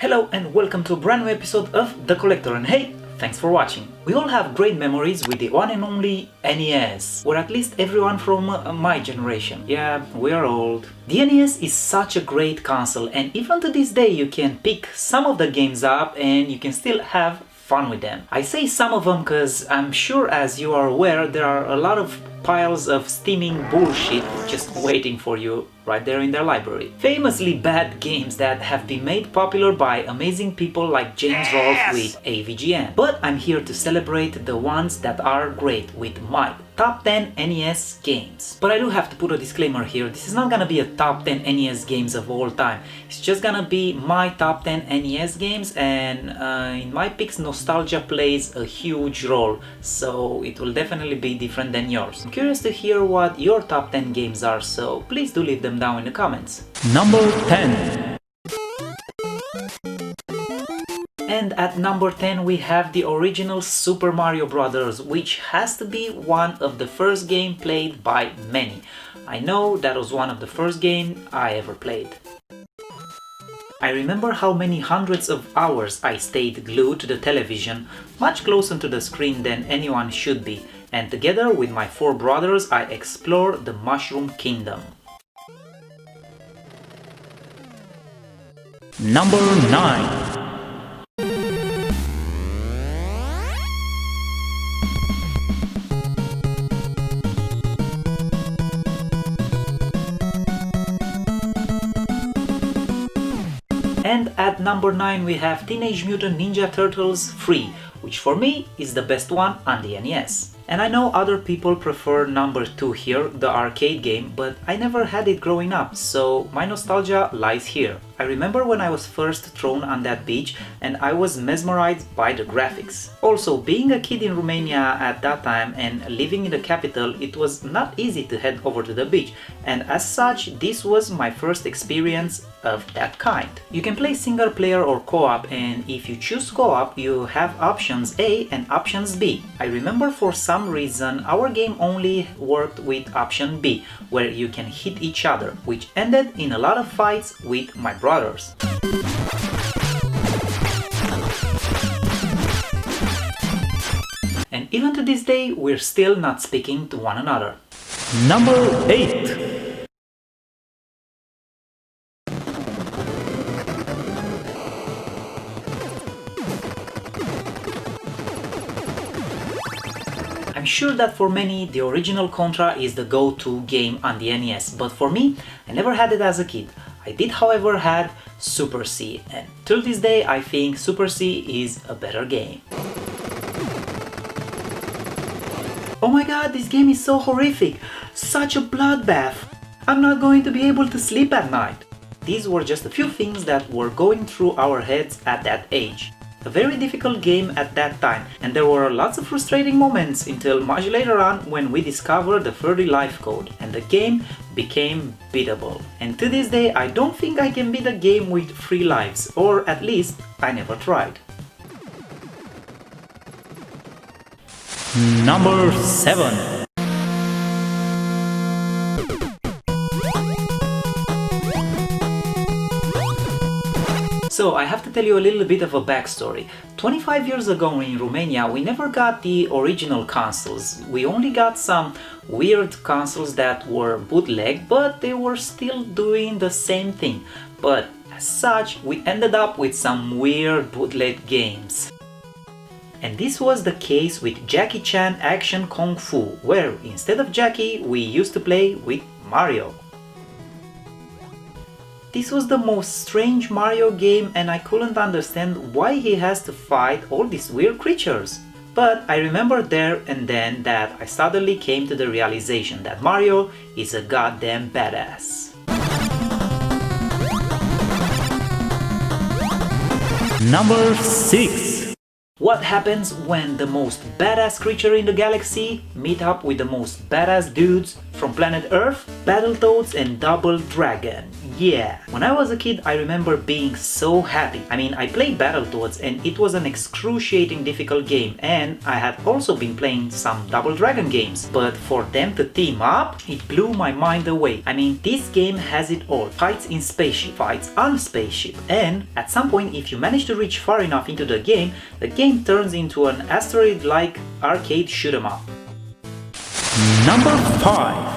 Hello and welcome to a brand new episode of The Collector, and hey, thanks for watching. We all have great memories with the one and only NES, or at least everyone from my generation. Yeah, we are old. The NES is such a great console, and even to this day you can pick some of the games up and you can still have fun with them. I say some of them because I'm sure, as you are aware, there are a lot of piles of steaming bullshit just waiting for you right there in their library. Famously bad games that have been made popular by amazing people like James Rolfe with AVGN. But I'm here to celebrate the ones that are great with my top 10 NES games. But I do have to put a disclaimer here. This is not gonna be a top 10 NES games of all time. It's just gonna be my top 10 NES games, and in my picks nostalgia plays a huge role, so it will definitely be different than yours. I'm curious to hear what your top 10 games are, so please do leave them down in the comments. Number 10. And at number 10 we have the original Super Mario Bros., which has to be one of the first games played by many. I know that was one of the first games I ever played. I remember how many hundreds of hours I stayed glued to the television, much closer to the screen than anyone should be, and together with my 4 brothers I explored the Mushroom Kingdom. Number 9. And at number 9 we have Teenage Mutant Ninja Turtles 3, which for me is the best one on the NES. And I know other people prefer number 2 here, the arcade game, but I never had it growing up, so my nostalgia lies here. I remember when I was first thrown on that beach and I was mesmerized by the graphics. Also, being a kid in Romania at that time and living in the capital, it was not easy to head over to the beach, and as such this was my first experience of that kind. You can play single player or co-op, and if you choose co-op you have options A and options B. I remember for some reason our game only worked with option B, where you can hit each other, which ended in a lot of fights with my brothers. And even to this day we're still not speaking to one another. Number 8. I'm sure that for many the original Contra is the go-to game on the NES, but for me, I never had it as a kid. I did however had Super C, and till this day I think Super C is a better game. Oh my god, this game is so horrific! Such a bloodbath! I'm not going to be able to sleep at night! These were just a few things that were going through our heads at that age. A very difficult game at that time, and there were lots of frustrating moments until much later on when we discovered the 30 life code and the game became beatable. And to this day I don't think I can beat a game with 3 lives, or at least I never tried. Number 7. So I have to tell you a little bit of a backstory. 25 years ago in Romania we never got the original consoles. We only got some weird consoles that were bootleg, but they were still doing the same thing. But as such we ended up with some weird bootleg games. And this was the case with Jackie Chan Action Kung Fu, where instead of Jackie we used to play with Mario. This was the most strange Mario game, and I couldn't understand why he has to fight all these weird creatures. But I remember there and then that I suddenly came to the realization that Mario is a goddamn badass. Number 6. What happens when the most badass creature in the galaxy meet up with the most badass dudes From Planet Earth, Battletoads and Double Dragon. Yeah! When I was a kid, I remember being so happy. I mean, I played Battletoads and it was an excruciating difficult game, and I had also been playing some Double Dragon games. But for them to team up, it blew my mind away. I mean, this game has it all. Fights in spaceship, fights on spaceship, and at some point, if you manage to reach far enough into the game turns into an asteroid-like arcade shoot-'em-up. Number 5.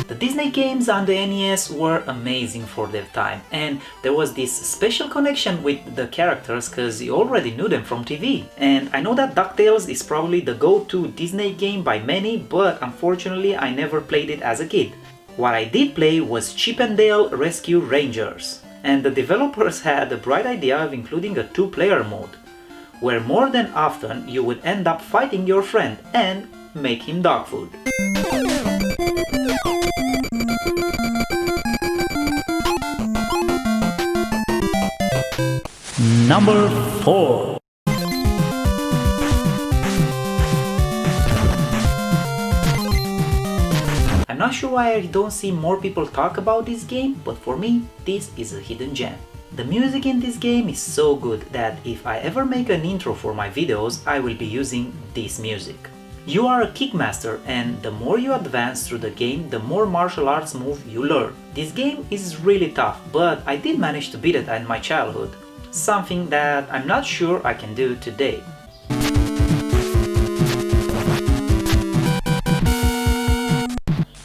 The Disney games on the NES were amazing for their time, and there was this special connection with the characters because you already knew them from TV. And I know that DuckTales is probably the go-to Disney game by many, but unfortunately I never played it as a kid. What I did play was Chip and Dale Rescue Rangers, and the developers had the bright idea of including a 2-player mode, where more than often you would end up fighting your friend and make him dog food. Number 4. I'm not sure why I don't see more people talk about this game, but for me, this is a hidden gem. The music in this game is so good that if I ever make an intro for my videos, I will be using this music. You are a kickmaster, and the more you advance through the game, the more martial arts move you learn. This game is really tough, but I did manage to beat it in my childhood, something that I'm not sure I can do today.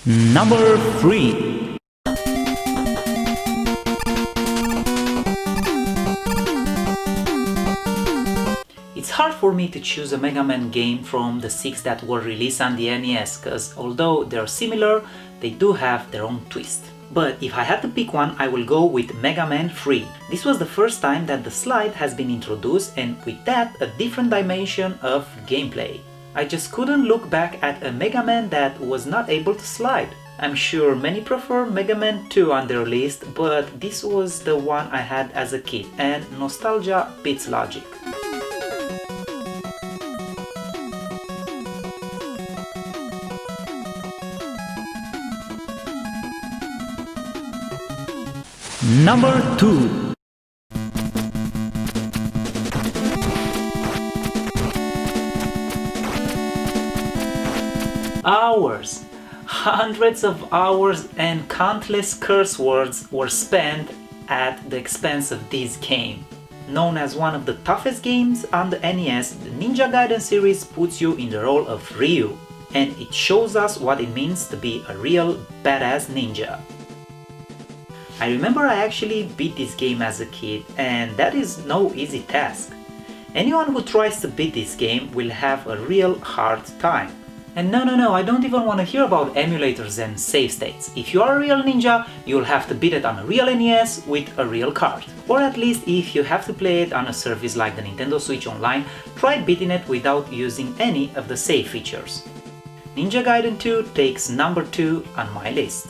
Number 3. It's hard for me to choose a Mega Man game from the 6 that were released on the NES, cause although they're similar, they do have their own twist. But if I had to pick one, I will go with Mega Man 3. This was the first time that the slide has been introduced, and with that, a different dimension of gameplay. I just couldn't look back at a Mega Man that was not able to slide. I'm sure many prefer Mega Man 2 on their list, but this was the one I had as a kid, and nostalgia beats logic. Number 2. Hours. Hundreds of hours and countless curse words were spent at the expense of this game. Known as one of the toughest games on the NES, the Ninja Gaiden series puts you in the role of Ryu, and it shows us what it means to be a real badass ninja. I remember I actually beat this game as a kid, and that is no easy task. Anyone who tries to beat this game will have a real hard time. And no, I don't even want to hear about emulators and save states. If you are a real ninja, you'll have to beat it on a real NES with a real card. Or at least if you have to play it on a service like the Nintendo Switch Online, try beating it without using any of the save features. Ninja Gaiden 2 takes number 2 on my list.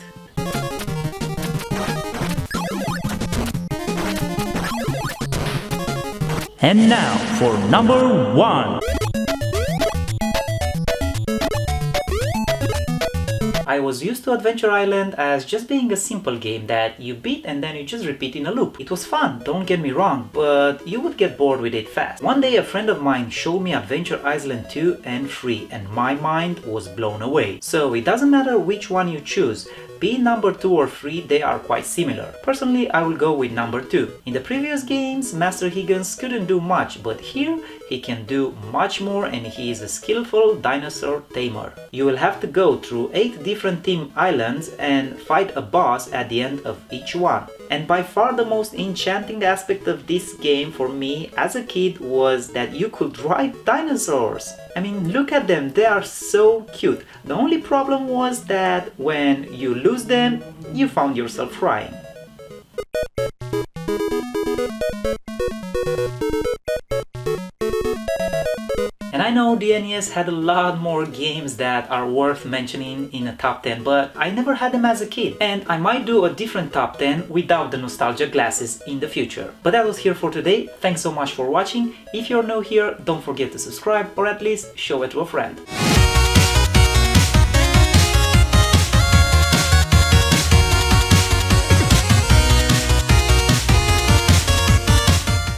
And now for number 1. I was used to Adventure Island as just being a simple game that you beat and then you just repeat in a loop. It was fun, don't get me wrong, but you would get bored with it fast. One day a friend of mine showed me Adventure Island 2 and 3 and my mind was blown away. So it doesn't matter which one you choose. Be number 2 or 3, they are quite similar. Personally, I will go with number 2. In the previous games, Master Higgins couldn't do much, but here he can do much more and he is a skillful dinosaur tamer. You will have to go through 8 different team islands and fight a boss at the end of each one. And by far the most enchanting aspect of this game for me as a kid was that you could ride dinosaurs. I mean, look at them, they are so cute. The only problem was that when you lose them, you found yourself crying. And I know the NES had a lot more games that are worth mentioning in a top 10, but I never had them as a kid, and I might do a different top 10 without the nostalgia glasses in the future. But that was here for today. Thanks so much for watching. If you're new here, don't forget to subscribe or at least show it to a friend.